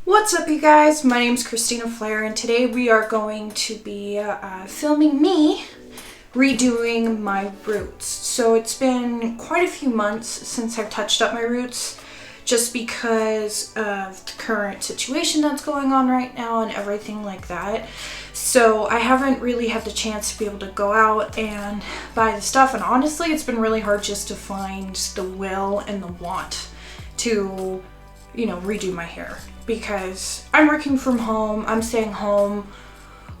What's up, you guys? My name's Christina Flair, and today we are going to be filming me redoing my roots. So it's been quite a few months since I've touched up my roots, just because of the current situation that's going on right now and everything like that. So I haven't really had the chance to be able to go out and buy the stuff, and honestly it's been really hard just to find the will and the want to, redo my hair, because I'm working from home, I'm staying home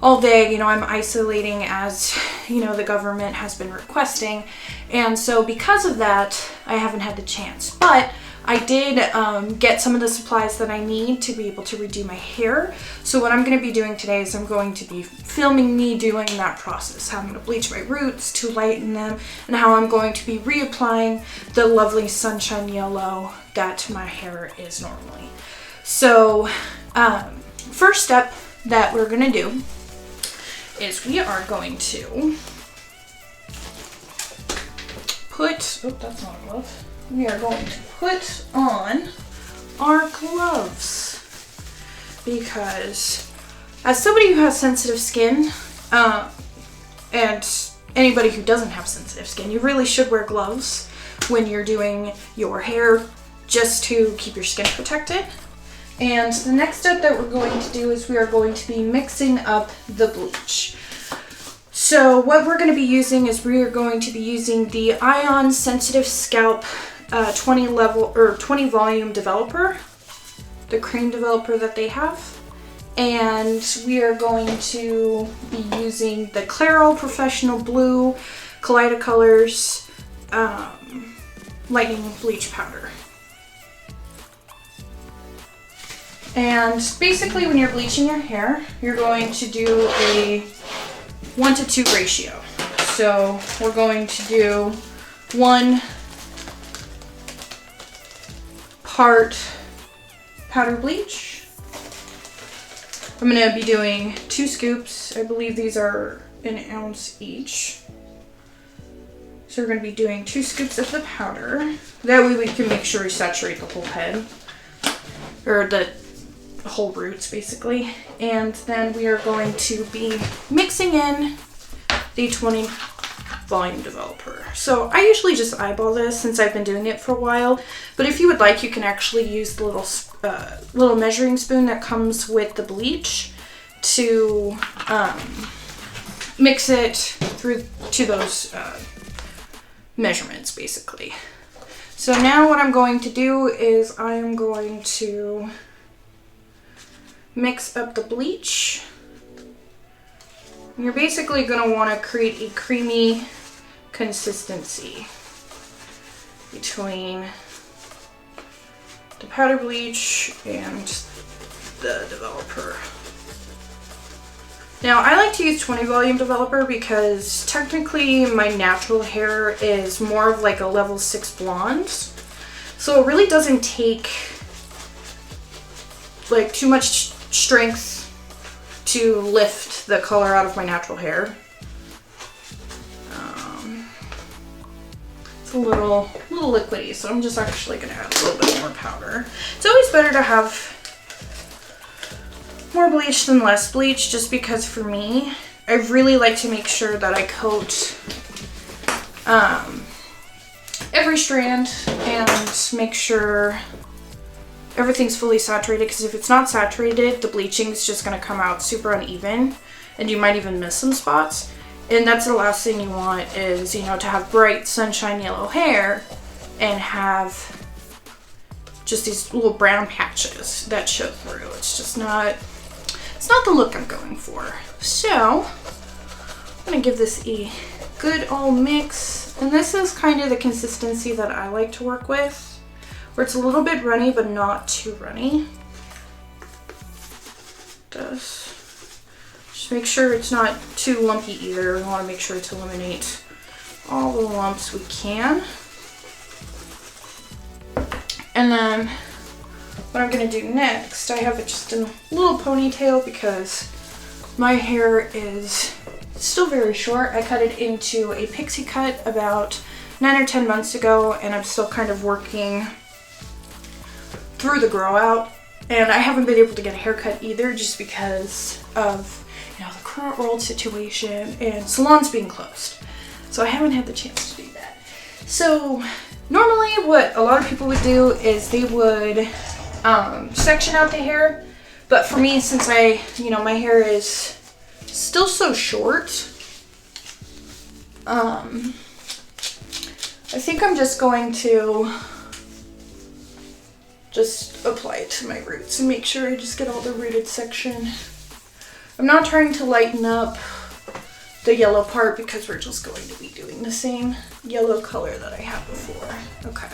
all day, I'm isolating as, the government has been requesting. And so because of that, I haven't had the chance. But I did get some of the supplies that I need to be able to redo my hair. So what I'm going to be doing today is I'm going to be filming me doing that process, how I'm going to bleach my roots to lighten them, and how I'm going to be reapplying the lovely sunshine yellow that my hair is normally. So first step that we're going to do is we are going to put, oh, that's not a glove. We are going to put on our gloves, because as somebody who has sensitive skin, and anybody who doesn't have sensitive skin, you really should wear gloves when you're doing your hair, just to keep your skin protected. And the next step that we're going to do is we are going to be mixing up the bleach. So what we're going to be using is we are going to be using the Ion Sensitive Scalp 20 volume developer, the cream developer that they have. And we are going to be using the Clairol Professional Blue Kaleidocolors Lightning Bleach Powder. And basically when you're bleaching your hair, you're going to do a 1-to-2 ratio. So we're going to do 1 part powder bleach. I'm going to be doing 2 scoops. I believe these are an ounce each. So we're going to be doing 2 scoops of the powder. That way we can make sure we saturate the whole head, or the whole roots basically. And then we are going to be mixing in the 20 volume developer. So I usually just eyeball this since I've been doing it for a while, but if you would like, you can actually use the little measuring spoon that comes with the bleach to mix it through to those measurements basically. So now what I'm going to do is I am going to mix up the bleach. You're basically going to want to create a creamy consistency between the powder bleach and the developer. Now I like to use 20 volume developer because technically my natural hair is more of like a level 6 blonde. So it really doesn't take like too much strength to lift the color out of my natural hair. It's a little liquidy, so I'm just actually going to add a little bit more powder. It's always better to have more bleach than less bleach, just because for me, I really like to make sure that I coat every strand and make sure everything's fully saturated, because if it's not saturated, the bleaching is just going to come out super uneven and you might even miss some spots. And that's the last thing you want is, to have bright sunshine yellow hair and have just these little brown patches that show through. It's just not, it's not the look I'm going for. So I'm going to give this a good old mix. And this is kind of the consistency that I like to work with, where it's a little bit runny, but not too runny. Just make sure it's not too lumpy either. We want to make sure to eliminate all the lumps we can. And then what I'm going to do next, I have it just in a little ponytail because my hair is still very short. I cut it into a pixie cut about 9 or 10 months ago, and I'm still kind of working through the grow out. And I haven't been able to get a haircut either just because of, you know, the current world situation and salons being closed. So I haven't had the chance to do that. So normally what a lot of people would do is they would section out the hair. But for me, since you know, my hair is still so short, I think I'm just going to just apply it to my roots and make sure I just get all the rooted section. I'm not trying to lighten up the yellow part because we're just going to be doing the same yellow color that I had before. Okay.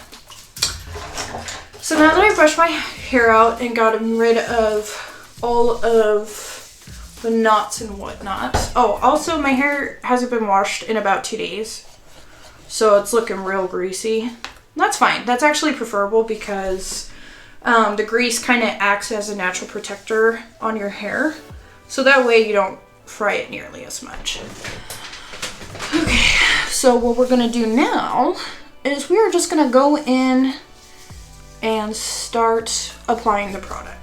So now that I brushed my hair out and gotten rid of all of the knots and whatnot. Oh, also my hair hasn't been washed in about 2 days. So it's looking real greasy. That's fine. That's actually preferable because the grease kind of acts as a natural protector on your hair. So that way you don't fry it nearly as much. Okay, so what we're gonna do now is we are just gonna go in and start applying the product.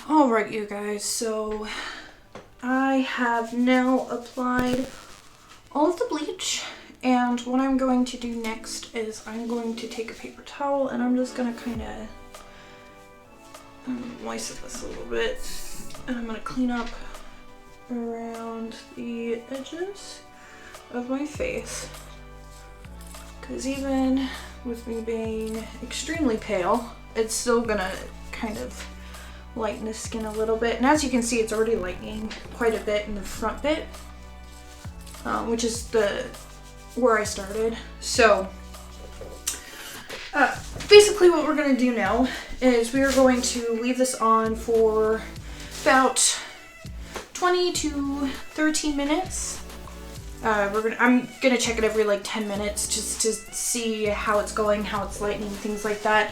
Alright, you guys, so I have now applied all of the bleach, and what I'm going to do next is I'm going to take a paper towel and I'm just going to kind of moisten this a little bit, and I'm going to clean up around the edges of my face, because even with me being extremely pale, it's still going to kind of lighten the skin a little bit. And as you can see, it's already lightening quite a bit in the front bit, which is where I started. So basically what we're going to do now is we are going to leave this on for about 20 to 13 minutes. I'm gonna check it every like 10 minutes just to see how it's going, how it's lightening, things like that.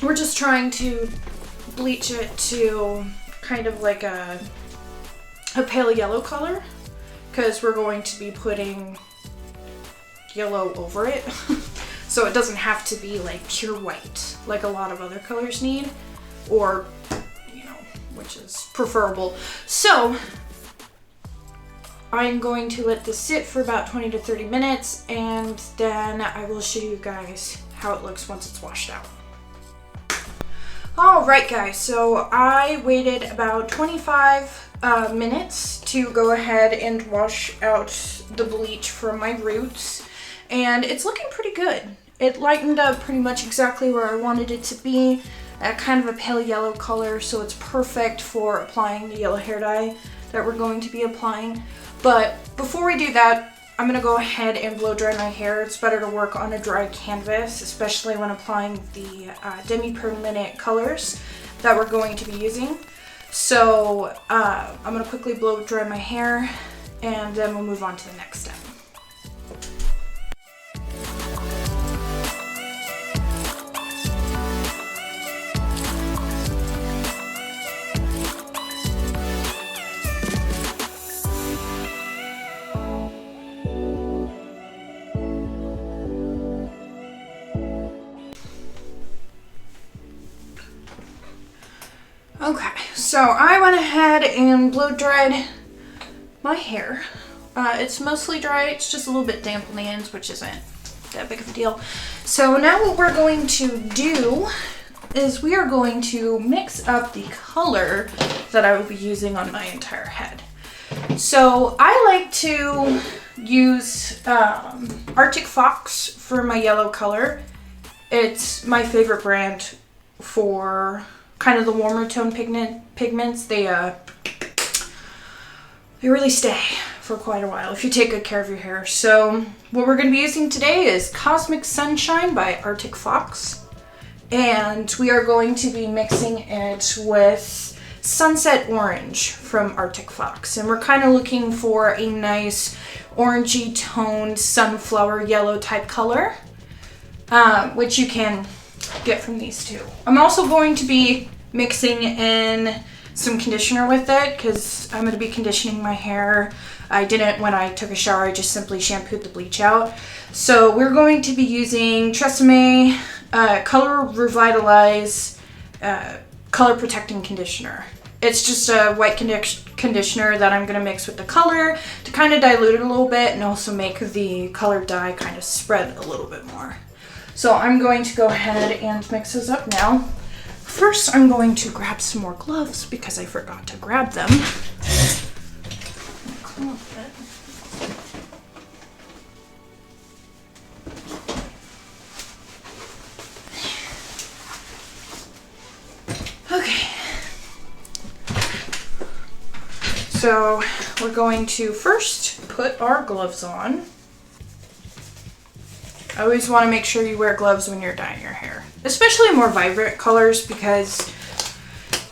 We're just trying to bleach it to kind of like a pale yellow color, because we're going to be putting yellow over it. So it doesn't have to be like pure white like a lot of other colors need, or, you know, which is preferable. So I'm going to let this sit for about 20 to 30 minutes, and then I will show you guys how it looks once it's washed out. Alright guys, so I waited about 25 minutes to go ahead and wash out the bleach from my roots, and it's looking pretty good. It lightened up pretty much exactly where I wanted it to be, kind of a pale yellow color, so it's perfect for applying the yellow hair dye that we're going to be applying. But before we do that, I'm going to go ahead and blow dry my hair. It's better to work on a dry canvas, especially when applying the demi-permanent colors that we're going to be using. So I'm going to quickly blow dry my hair, and then we'll move on to the next step. Okay, so I went ahead and blow dried my hair. It's mostly dry, it's just a little bit damp on the ends, which isn't that big of a deal. So now what we're going to do is we are going to mix up the color that I will be using on my entire head. So I like to use Arctic Fox for my yellow color. It's my favorite brand for kind of the warmer tone pigments. They really stay for quite a while if you take good care of your hair. So what we're going to be using today is Cosmic Sunshine by Arctic Fox, and we are going to be mixing it with Sunset Orange from Arctic Fox, and we're kind of looking for a nice orangey toned sunflower yellow type color, which you can get from these two. I'm also going to be mixing in some conditioner with it because I'm going to be conditioning my hair. I didn't when I took a shower, I just simply shampooed the bleach out. So we're going to be using Tresemme Color Revitalize Color Protecting Conditioner. It's just a white conditioner that I'm going to mix with the color to kind of dilute it a little bit and also make the color dye kind of spread a little bit more. So I'm going to go ahead and mix this up now. First, I'm going to grab some more gloves because I forgot to grab them. Okay. So we're going to first put our gloves on. I always want to make sure you wear gloves when you're dyeing your hair, especially more vibrant colors, because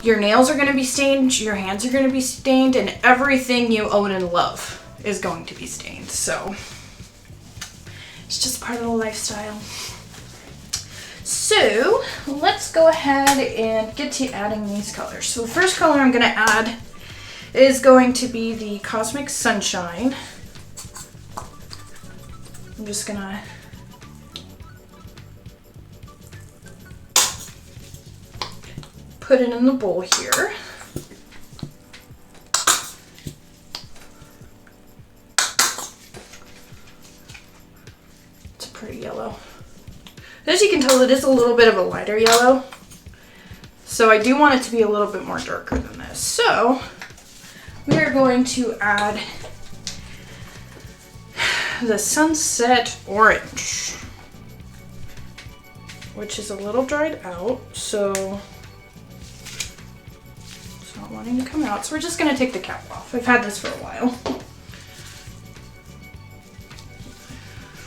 your nails are going to be stained, your hands are going to be stained, and everything you own and love is going to be stained. So it's just part of the lifestyle. So let's go ahead and get to adding these colors. So the first color I'm going to add is going to be the Cosmic Sunshine. I'm just going to put it in the bowl here. It's a pretty yellow. As you can tell, it is a little bit of a lighter yellow. So I do want it to be a little bit more darker than this. So we are going to add the Sunset Orange, which is a little dried out, so it's not wanting to come out. So we're just going to take the cap off. I've had this for a while.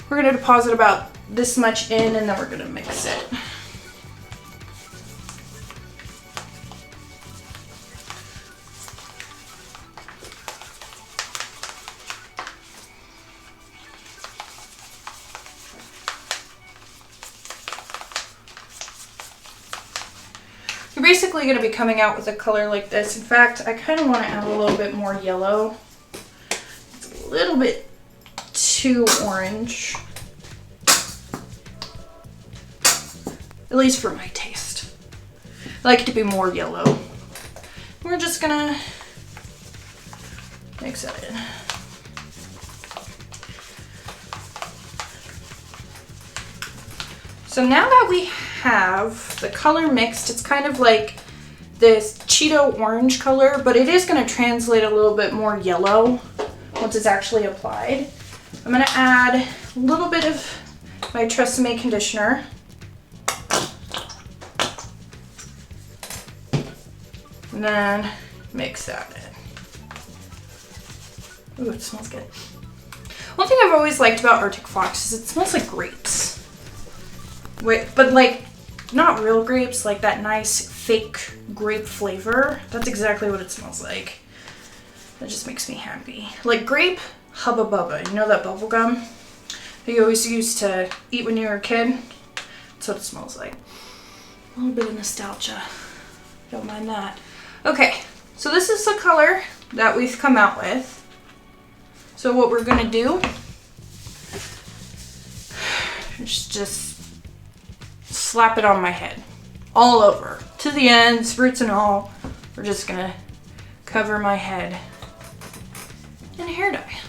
We're going to deposit about this much in, and then we're going to mix it. You're basically going to be coming out with a color like this. In fact, I kind of want to add a little bit more yellow. It's a little bit too orange. at least for my taste. I like it to be more yellow. We're just gonna mix that in. So now that we have the color mixed, it's kind of like this Cheeto orange color, but it is going to translate a little bit more yellow once it's actually applied. I'm going to add a little bit of my Tresemme conditioner. And then mix that in. Ooh, it smells good. One thing I've always liked about Arctic Fox is it smells like grapes. Wait, but like not real grapes, like that nice fake grape flavor. That's exactly what it smells like. That just makes me happy. Like grape Hubba Bubba. You know that bubble gum that you always used to eat when you were a kid? That's what it smells like. A little bit of nostalgia. Don't mind that. Okay, so this is the color that we've come out with. So what we're gonna do is just slap it on my head, all over, to the ends, roots and all. We're just gonna cover my head in hair dye.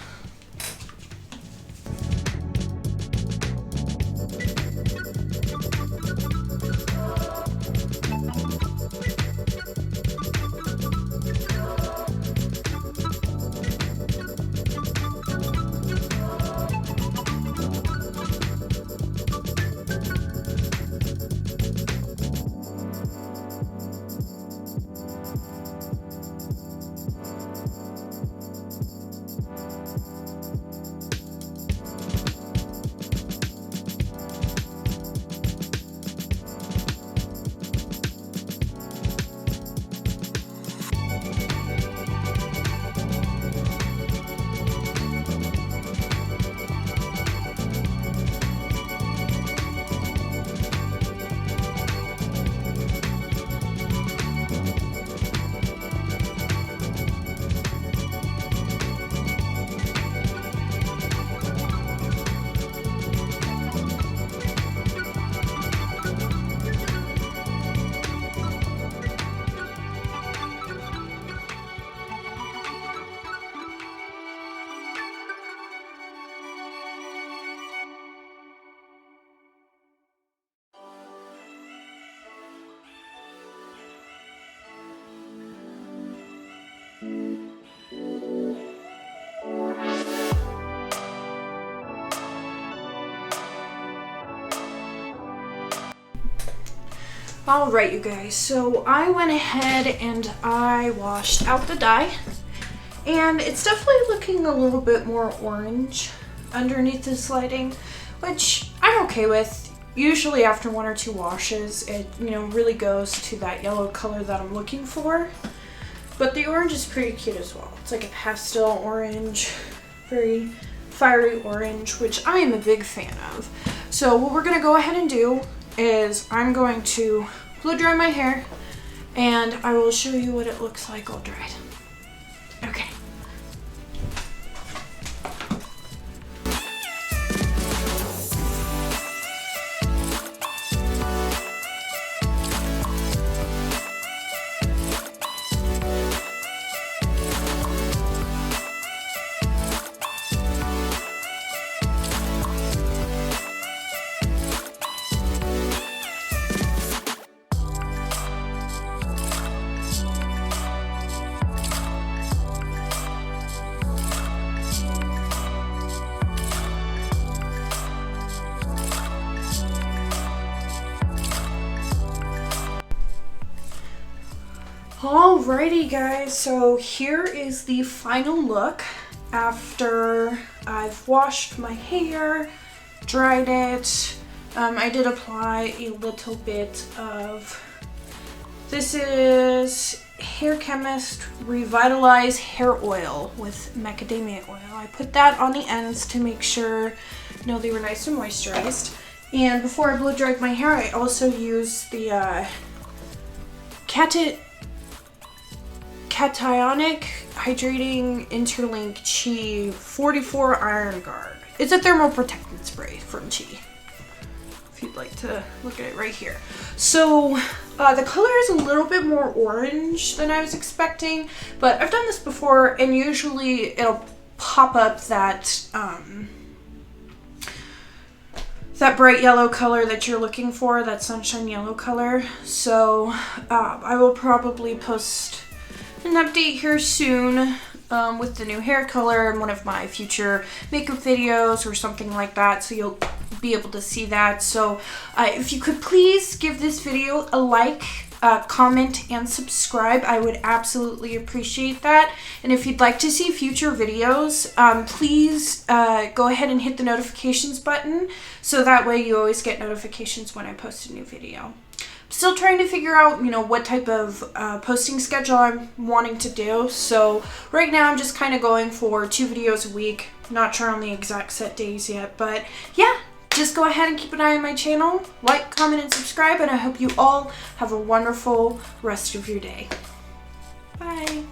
Alright, you guys, so I went ahead and I washed out the dye, and it's definitely looking a little bit more orange underneath this lighting, which I'm okay with. Usually after 1 or 2 washes, it, you know, really goes to that yellow color that I'm looking for. But the orange is pretty cute as well. It's like a pastel orange, very fiery orange, which I am a big fan of. So what we're gonna go ahead and do is I'm going to blow dry my hair, and I will show you what it looks like all dried. Okay. Alrighty guys, so here is the final look after I've washed my hair, dried it. I did apply a little bit of, this is Hair Chemist Revitalize Hair Oil with macadamia oil. I put that on the ends to make sure, you know, they were nice and moisturized. And before I blow dried my hair, I also used the Cationic Hydrating Interlink Chi 44 Iron Guard. It's a thermal protectant spray from Chi. if you'd like to look at it right here. So the color is a little bit more orange than I was expecting, but I've done this before, and usually it'll pop up that that bright yellow color that you're looking for, that sunshine yellow color. So I will probably post an update here soon with the new hair color in one of my future makeup videos or something like that, so you'll be able to see that. So if you could please give this video a like, comment, and subscribe, I would absolutely appreciate that. And if you'd like to see future videos, please go ahead and hit the notifications button, so that way you always get notifications when I post a new video. Still trying to figure out, you know, what type of posting schedule I'm wanting to do. So right now I'm just kind of going for 2 videos a week. Not sure on the exact set days yet, but yeah, just go ahead and keep an eye on my channel. Like, comment, and subscribe, and I hope you all have a wonderful rest of your day. Bye.